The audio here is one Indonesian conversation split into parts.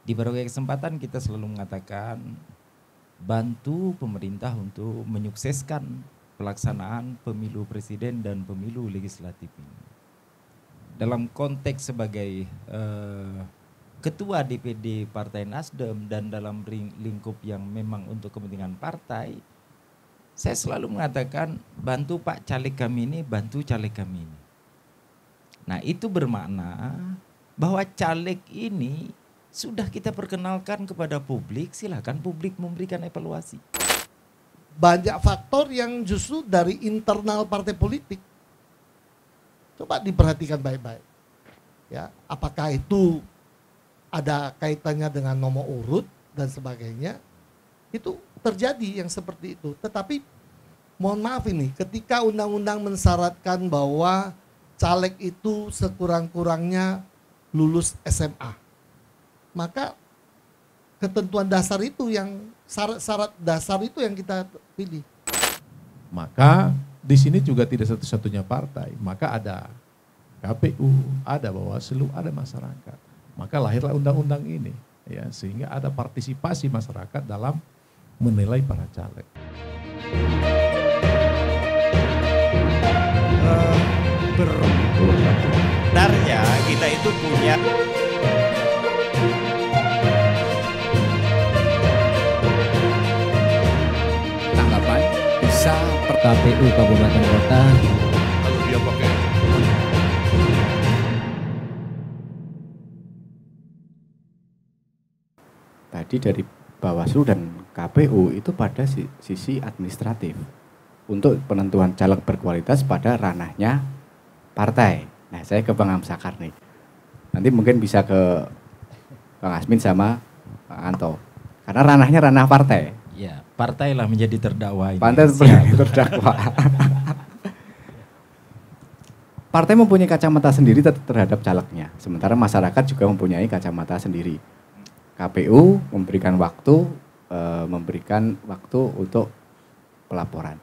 Di berbagai kesempatan kita selalu mengatakan bantu pemerintah untuk menyukseskan pelaksanaan pemilu presiden dan pemilu legislatif ini. Dalam konteks sebagai ketua DPD Partai Nasdem dan dalam lingkup yang memang untuk kepentingan partai, saya selalu mengatakan bantu Pak caleg kami ini, bantu caleg kami ini. Nah itu bermakna bahwa caleg ini sudah kita perkenalkan kepada publik, silakan publik memberikan evaluasi. Banyak faktor yang justru dari internal partai politik. Coba diperhatikan baik-baik. Ya, apakah itu ada kaitannya dengan nomor urut dan sebagainya? Itu terjadi yang seperti itu. Tetapi mohon maaf ini, ketika undang-undang mensyaratkan bahwa caleg itu sekurang-kurangnya lulus SMA, maka ketentuan dasar itu yang syarat dasar itu yang kita pilih. Maka di sini juga tidak satu-satunya partai, maka ada KPU, ada Bawaslu, ada masyarakat. Maka lahirlah undang-undang ini, ya, sehingga ada partisipasi masyarakat dalam menilai para caleg. Sebenarnya kita itu punya tanggapan bisa per KPU Kabupaten Kota. kalau dia pakai tadi dari Bawaslu dan KPU itu pada sisi administratif untuk penentuan caleg berkualitas pada ranahnya partai. Nah, saya ke Bang Amsakar nih. Nanti mungkin bisa ke Bang Asmin sama Pak Anto. Karena ranahnya ranah partai. Ya, partailah menjadi terdakwa ini. Partai sebagai terdakwa. Partai mempunyai kacamata sendiri terhadap calegnya. Sementara masyarakat juga mempunyai kacamata sendiri. KPU memberikan waktu untuk pelaporan.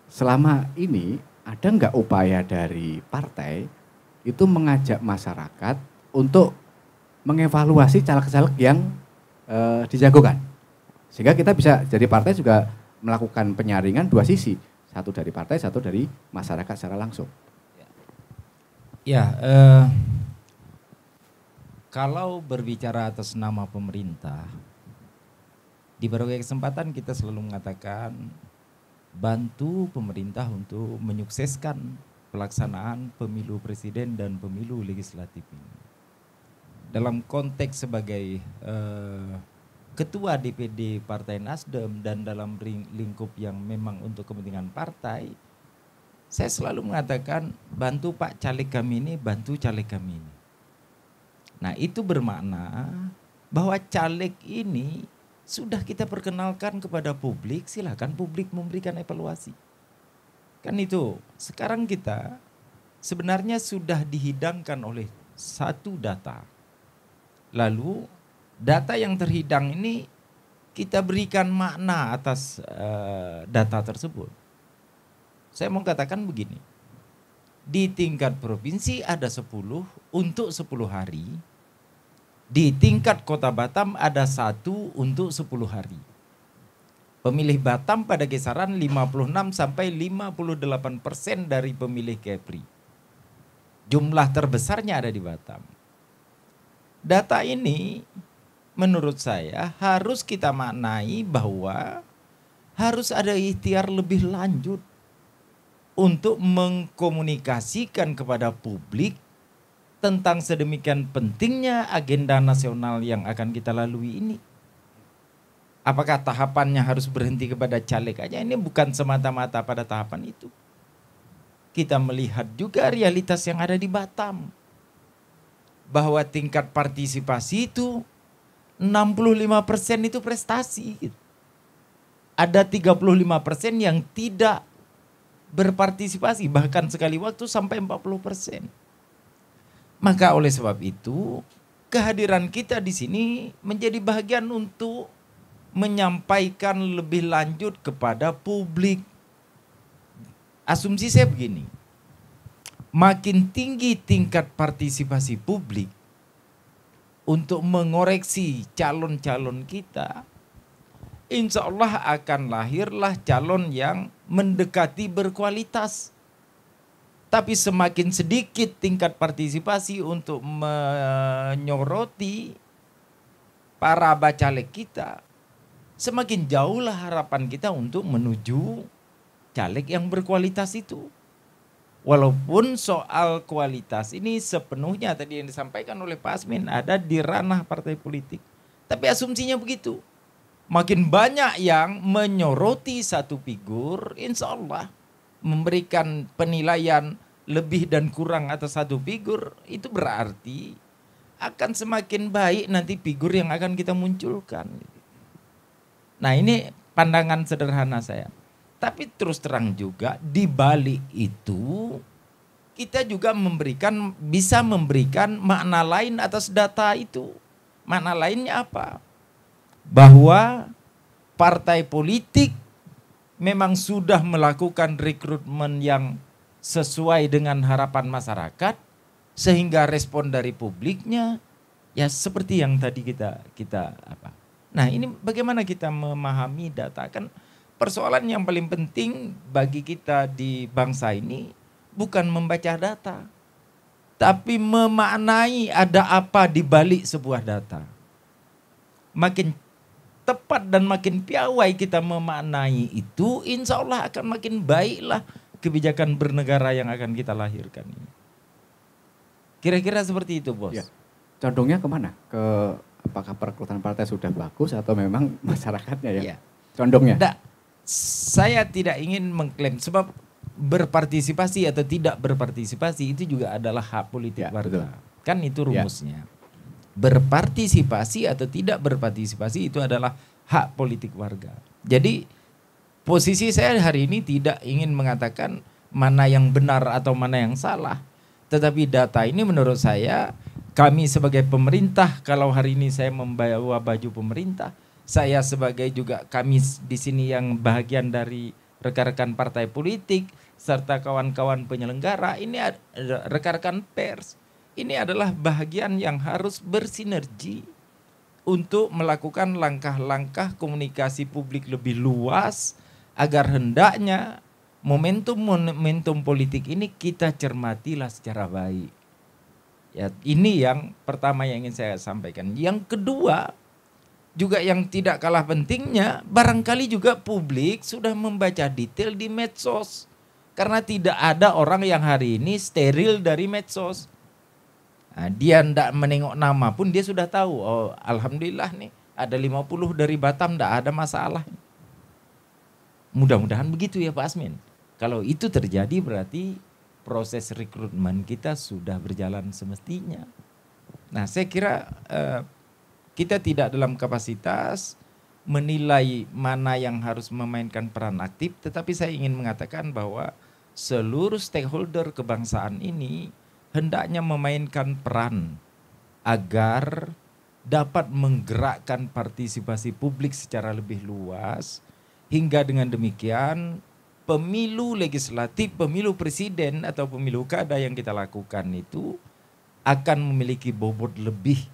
Selama ini ada nggak upaya dari partai itu mengajak masyarakat untuk mengevaluasi caleg-caleg yang dijagokan, sehingga kita bisa jadi partai juga melakukan penyaringan dua sisi, satu dari partai, satu dari masyarakat secara langsung. Ya, kalau berbicara atas nama pemerintah, di berbagai kesempatan kita selalu mengatakan bantu pemerintah untuk menyukseskan pelaksanaan pemilu presiden dan pemilu legislatif ini. Dalam konteks sebagai ketua DPD Partai Nasdem dan dalam lingkup yang memang untuk kepentingan partai, saya selalu mengatakan bantu Pak caleg kami ini, bantu caleg kami ini. Nah itu bermakna bahwa caleg ini sudah kita perkenalkan kepada publik, silakan publik memberikan evaluasi. Kan itu, sekarang kita sebenarnya sudah dihidangkan oleh satu data. Lalu data yang terhidang ini kita berikan makna atas data tersebut. Saya mau katakan begini, di tingkat provinsi ada 10 untuk 10 hari, di tingkat kota Batam ada 1 untuk 10 hari. Pemilih Batam pada kisaran 56 sampai 58% dari pemilih Kepri. Jumlah terbesarnya ada di Batam. Data ini menurut saya harus kita maknai bahwa harus ada ikhtiar lebih lanjut untuk mengkomunikasikan kepada publik tentang sedemikian pentingnya agenda nasional yang akan kita lalui ini. Apakah tahapannya harus berhenti kepada caleg aja? Ini bukan semata-mata pada tahapan itu. Kita melihat juga realitas yang ada di Batam. Bahwa tingkat partisipasi itu 65% itu prestasi. Ada 35% yang tidak berpartisipasi, bahkan sekali waktu sampai 40%. Maka oleh sebab itu, kehadiran kita di sini menjadi bagian untuk menyampaikan lebih lanjut kepada publik. Asumsi saya begini, makin tinggi tingkat partisipasi publik, untuk mengoreksi calon-calon kita, insya Allah akan lahirlah calon yang mendekati berkualitas. Tapi semakin sedikit tingkat partisipasi untuk menyoroti para bacalek kita, semakin jauhlah harapan kita untuk menuju caleg yang berkualitas itu. Walaupun soal kualitas ini sepenuhnya tadi yang disampaikan oleh Pak Asmin ada di ranah partai politik. Tapi asumsinya begitu. Makin banyak yang menyoroti satu figur, insya Allah memberikan penilaian lebih dan kurang atas satu figur, itu berarti akan semakin baik nanti figur yang akan kita munculkan. Nah, ini pandangan sederhana saya. Tapi terus terang juga di balik itu kita juga bisa memberikan makna lain atas data itu. Makna lainnya apa? Bahwa partai politik memang sudah melakukan rekrutmen yang sesuai dengan harapan masyarakat, sehingga respon dari publiknya ya seperti yang tadi kita apa. Nah, ini bagaimana kita memahami data? Kan persoalan yang paling penting bagi kita di bangsa ini bukan membaca data, tapi memaknai ada apa di balik sebuah data. Makin tepat dan makin piawai kita memaknai itu, insya Allah akan makin baiklah kebijakan bernegara yang akan kita lahirkan ini. Kira-kira seperti itu, Bos. Ya. Condongnya kemana? Apakah perekrutan partai sudah bagus atau memang masyarakatnya yang condongnya? Nah, saya tidak ingin mengklaim sebab berpartisipasi atau tidak berpartisipasi itu juga adalah hak politik warga. Betul. Kan itu rumusnya. Berpartisipasi atau tidak berpartisipasi itu adalah hak politik warga. Jadi posisi saya hari ini tidak ingin mengatakan mana yang benar atau mana yang salah. Tetapi data ini menurut saya, kami sebagai pemerintah, kalau hari ini saya membawa baju pemerintah, saya sebagai juga kami di sini yang bahagian dari rekan-rekan partai politik, serta kawan-kawan penyelenggara, ini rekan-rekan pers. Ini adalah bahagian yang harus bersinergi untuk melakukan langkah-langkah komunikasi publik lebih luas, agar hendaknya momentum politik ini kita cermatilah secara baik. Ya, ini yang pertama yang ingin saya sampaikan. Yang kedua, juga yang tidak kalah pentingnya, barangkali juga publik sudah membaca detail di medsos. Karena tidak ada orang yang hari ini steril dari medsos. Nah, dia tidak menengok nama pun dia sudah tahu, oh alhamdulillah nih ada 50 dari Batam, tidak ada masalah. Mudah-mudahan begitu ya Pak Asmin. Kalau itu terjadi berarti proses rekrutmen kita sudah berjalan semestinya. Nah, saya kira kita tidak dalam kapasitas menilai mana yang harus memainkan peran aktif, tetapi saya ingin mengatakan bahwa seluruh stakeholder kebangsaan ini hendaknya memainkan peran agar dapat menggerakkan partisipasi publik secara lebih luas, hingga dengan demikian pemilu legislatif, pemilu presiden atau pemilu kada yang kita lakukan itu akan memiliki bobot lebih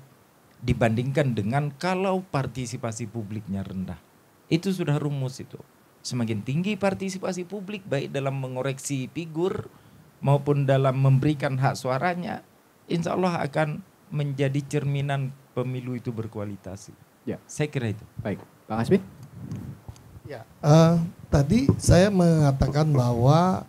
dibandingkan dengan kalau partisipasi publiknya rendah. Itu sudah rumus itu. Semakin tinggi partisipasi publik baik dalam mengoreksi figur maupun dalam memberikan hak suaranya, insya Allah akan menjadi cerminan pemilu itu berkualitas. Ya, saya kira itu. Baik, Bang Asmi. Ya, tadi saya mengatakan bahwa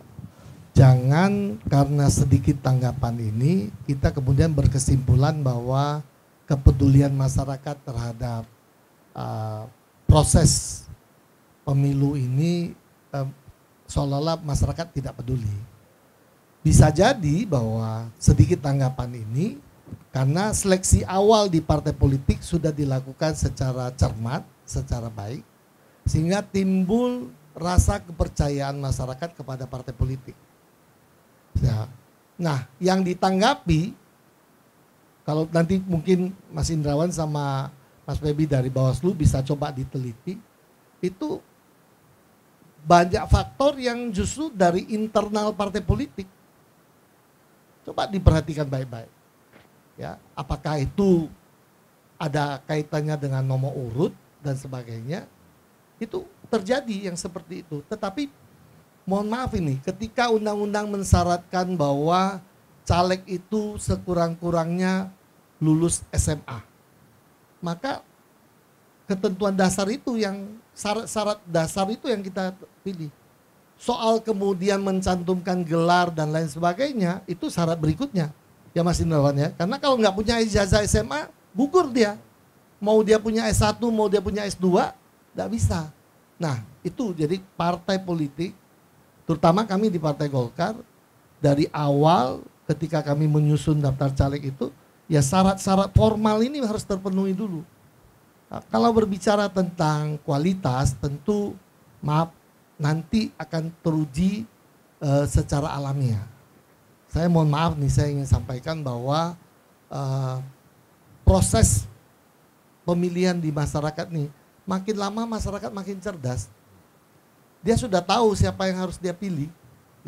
jangan karena sedikit tanggapan ini kita kemudian berkesimpulan bahwa kepedulian masyarakat terhadap proses pemilu ini seolah-olah masyarakat tidak peduli. Bisa jadi bahwa sedikit tanggapan ini karena seleksi awal di partai politik sudah dilakukan secara cermat, secara baik, sehingga timbul rasa kepercayaan masyarakat kepada partai politik. Ya. Nah, yang ditanggapi, kalau nanti mungkin Mas Indrawan sama Mas Febi dari Bawaslu bisa coba diteliti, itu banyak faktor yang justru dari internal partai politik. Coba diperhatikan baik-baik. Ya, apakah itu ada kaitannya dengan nomor urut dan sebagainya, itu terjadi yang seperti itu. Tetapi mohon maaf ini, ketika undang-undang mensyaratkan bahwa caleg itu sekurang-kurangnya lulus SMA, maka ketentuan dasar itu yang syarat dasar itu yang kita pilih. Soal kemudian mencantumkan gelar dan lain sebagainya, itu syarat berikutnya. Ya Mas Indrawan ya. Karena kalau nggak punya ijazah SMA, gugur dia. Mau dia punya S1, mau dia punya S2, nggak bisa. Nah itu jadi partai politik, terutama kami di Partai Golkar, dari awal ketika kami menyusun daftar caleg itu, ya syarat-syarat formal ini harus terpenuhi dulu. Nah, kalau berbicara tentang kualitas, tentu maaf, nanti akan teruji secara alamiah. Saya mohon maaf nih, saya ingin sampaikan bahwa proses pemilihan di masyarakat nih, makin lama masyarakat makin cerdas. Dia sudah tahu siapa yang harus dia pilih,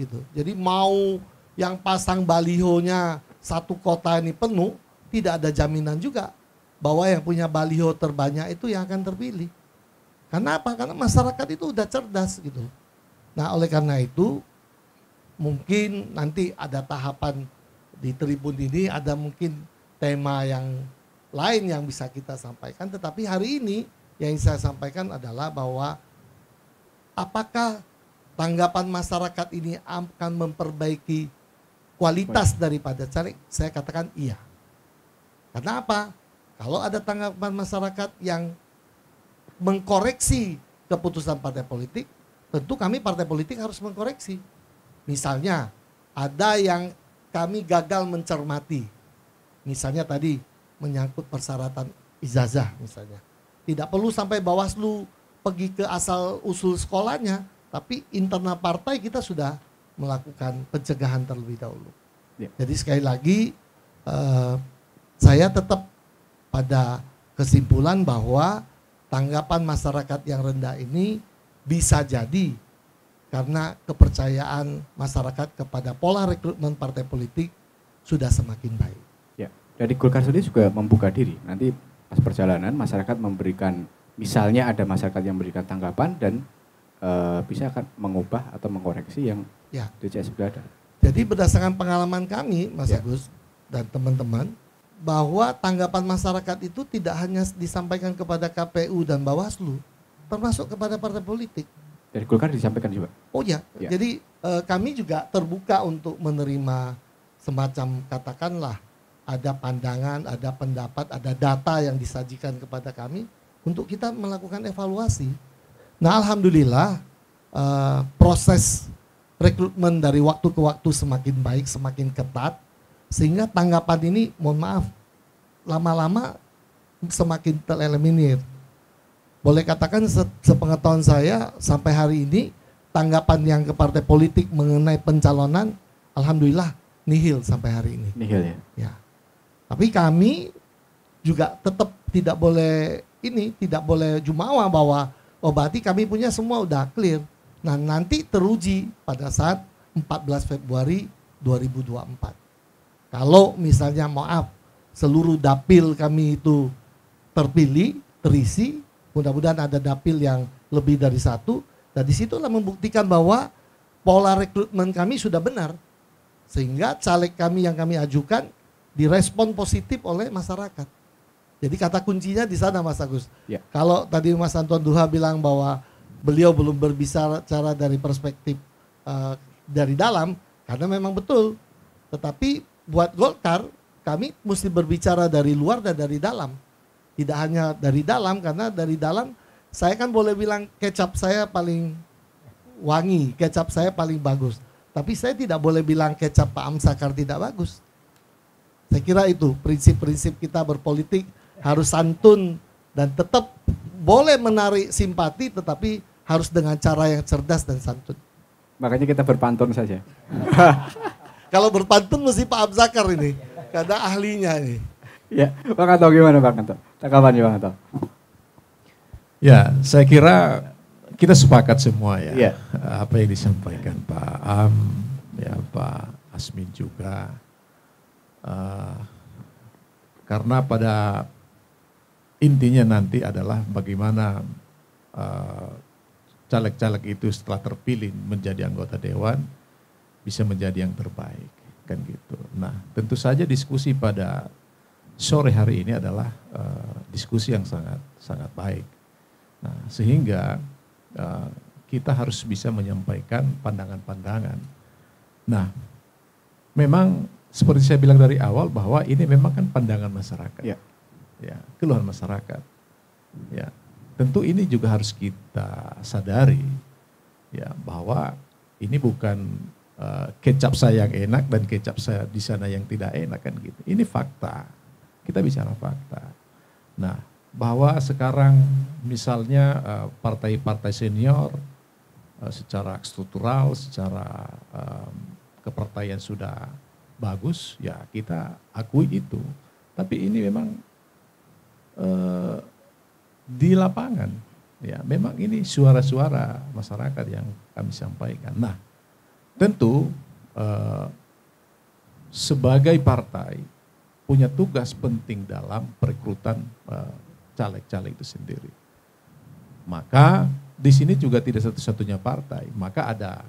gitu. Jadi mau yang pasang balihonya satu kota ini penuh, tidak ada jaminan juga bahwa yang punya baliho terbanyak itu yang akan terpilih. Karena apa? Karena masyarakat itu udah cerdas gitu. Nah oleh karena itu mungkin nanti ada tahapan di Tribun ini, ada mungkin tema yang lain yang bisa kita sampaikan. Tetapi hari ini yang saya sampaikan adalah bahwa apakah tanggapan masyarakat ini akan memperbaiki kualitas daripada caleg? Saya katakan iya. Karena apa? Kalau ada tanggapan masyarakat yang mengkoreksi keputusan partai politik, tentu kami partai politik harus mengkoreksi. Misalnya ada yang kami gagal mencermati, misalnya tadi menyangkut persyaratan ijazah misalnya. Tidak perlu sampai Bawaslu pergi ke asal usul sekolahnya, tapi internal partai kita sudah melakukan pencegahan terlebih dahulu. Ya. Jadi sekali lagi saya tetap pada kesimpulan bahwa tanggapan masyarakat yang rendah ini bisa jadi karena kepercayaan masyarakat kepada pola rekrutmen partai politik sudah semakin baik. Ya, dari Golkar sendiri juga membuka diri. Nanti pas perjalanan masyarakat memberikan, misalnya ada masyarakat yang memberikan tanggapan dan bisa akan mengubah atau mengkoreksi yang DCS sudah ada. Jadi berdasarkan pengalaman kami, Mas Agus dan teman-teman, bahwa tanggapan masyarakat itu tidak hanya disampaikan kepada KPU dan Bawaslu, termasuk kepada partai politik. Dari Golkar disampaikan juga? Oh ya, jadi kami juga terbuka untuk menerima semacam katakanlah ada pandangan, ada pendapat, ada data yang disajikan kepada kami untuk kita melakukan evaluasi. Nah alhamdulillah proses rekrutmen dari waktu ke waktu semakin baik, semakin ketat. Sehingga tanggapan ini, mohon maaf, lama-lama semakin tereliminir. Boleh katakan sepengetahuan saya sampai hari ini, tanggapan yang ke partai politik mengenai pencalonan, alhamdulillah nihil sampai hari ini. Nihil ya. Tapi kami juga tetap tidak boleh jumawa bahwa berarti kami punya semua udah clear. Nah nanti teruji pada saat 14 Februari 2024. Kalau misalnya maaf seluruh dapil kami itu terpilih, terisi, mudah-mudahan ada dapil yang lebih dari satu, dan disitulah membuktikan bahwa pola rekrutmen kami sudah benar. Sehingga caleg kami yang kami ajukan direspon positif oleh masyarakat. Jadi kata kuncinya di sana Mas Agus. Ya. Kalau tadi Mas Anton Duha bilang bahwa beliau belum berbicara dari perspektif dari dalam, karena memang betul. Tetapi buat Golkar, kami mesti berbicara dari luar dan dari dalam. Tidak hanya dari dalam, karena dari dalam saya kan boleh bilang kecap saya paling wangi, kecap saya paling bagus. Tapi saya tidak boleh bilang kecap Pak Amsakar tidak bagus. Saya kira itu prinsip-prinsip kita berpolitik, harus santun dan tetap boleh menarik simpati, tetapi harus dengan cara yang cerdas dan santun. Makanya kita berpantun saja. Kalau berpantun mesti Pak Amsakar ini, karena ahlinya ini. Ya, Bang Anto gimana Bang Anto? Tanggapannya Bang Anto? Ya, saya kira kita sepakat semua ya. Ya. Apa yang disampaikan Pak Am, ya Pak Asmin juga. Karena pada intinya nanti adalah bagaimana caleg-caleg itu setelah terpilih menjadi anggota dewan bisa menjadi yang terbaik, kan gitu. Nah, tentu saja diskusi pada sore hari ini adalah diskusi yang sangat baik. Nah, sehingga kita harus bisa menyampaikan pandangan-pandangan. Nah, memang seperti saya bilang dari awal bahwa ini memang kan pandangan masyarakat, ya, keluhan masyarakat. Ya, tentu ini juga harus kita sadari, ya, bahwa ini bukan kecap saya yang enak dan kecap saya di sana yang tidak enak, kan gitu. Ini fakta. Kita bicara fakta. Nah, bahwa sekarang misalnya partai-partai senior secara struktural, secara kepartaian sudah bagus, ya kita akui itu. Tapi ini memang di lapangan, ya memang ini suara-suara masyarakat yang kami sampaikan. Nah, tentu sebagai partai punya tugas penting dalam perekrutan caleg-caleg itu sendiri. Maka di sini juga tidak satu-satunya partai, maka ada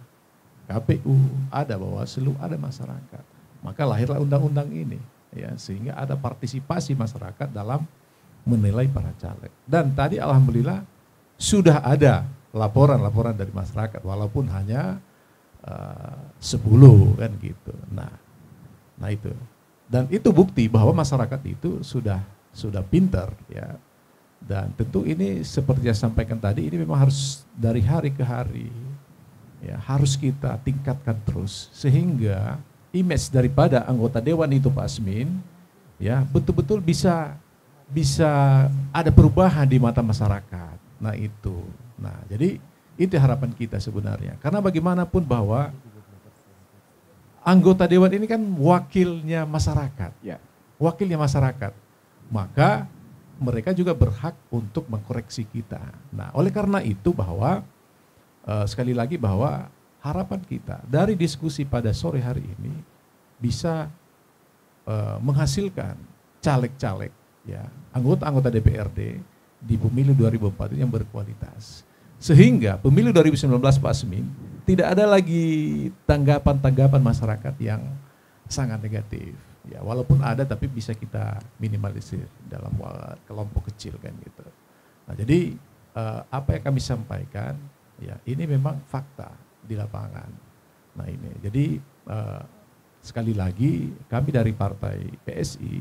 KPU, ada Bawaslu, ada masyarakat. Maka lahirlah undang-undang ini, ya, sehingga ada partisipasi masyarakat dalam menilai para caleg. Dan tadi alhamdulillah sudah ada laporan-laporan dari masyarakat, walaupun hanya 10 kan gitu. Nah itu. Dan itu bukti bahwa masyarakat itu sudah pintar, ya. Dan tentu ini seperti yang sampaikan tadi, ini memang harus dari hari ke hari, ya, harus kita tingkatkan terus sehingga image daripada anggota dewan itu Pak Asmin, ya, betul-betul bisa ada perubahan di mata masyarakat. Nah itu. Nah, jadi itu harapan kita sebenarnya. Karena bagaimanapun bahwa anggota dewan ini kan wakilnya masyarakat. Ya. Wakilnya masyarakat. Maka mereka juga berhak untuk mengkoreksi kita. Nah, oleh karena itu bahwa sekali lagi bahwa harapan kita dari diskusi pada sore hari ini bisa menghasilkan caleg-caleg, ya, anggota-anggota DPRD di pemilu 2004 yang berkualitas. Sehingga pemilu 2019 Pak Asmin tidak ada lagi tanggapan-tanggapan masyarakat yang sangat negatif. Ya, walaupun ada tapi bisa kita minimalisir dalam kelompok kecil, kan gitu. Nah, jadi apa yang kami sampaikan, ya, ini memang fakta di lapangan. Nah ini, jadi sekali lagi kami dari Partai PSI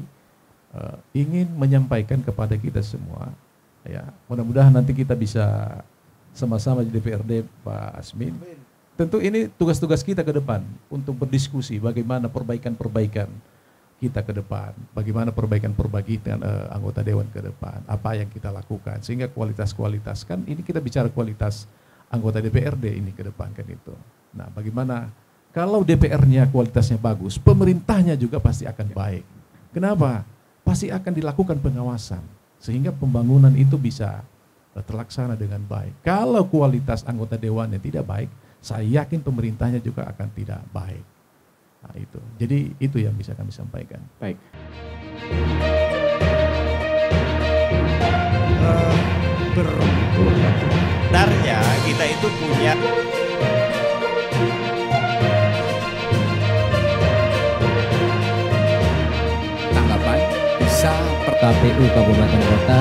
ingin menyampaikan kepada kita semua, ya, mudah-mudahan nanti kita bisa sama-sama di DPRD Pak Asmin. Tentu ini tugas-tugas kita ke depan untuk berdiskusi bagaimana perbaikan-perbaikan kita ke depan, bagaimana perbaikan-perbaikan anggota dewan ke depan, apa yang kita lakukan sehingga kualitas-kualitas, kan ini kita bicara kualitas anggota DPRD ini ke depan, kan itu. Nah, bagaimana kalau DPR-nya kualitasnya bagus, pemerintahnya juga pasti akan baik. Kenapa? Pasti akan dilakukan pengawasan sehingga pembangunan itu bisa terlaksana dengan baik. Kalau kualitas anggota dewannya tidak baik, saya yakin pemerintahnya juga akan tidak baik. Nah itu, jadi itu yang bisa kami sampaikan. Baik. Sebenarnya kita itu punya Tanggapan bisa per KPU Kabupaten Kota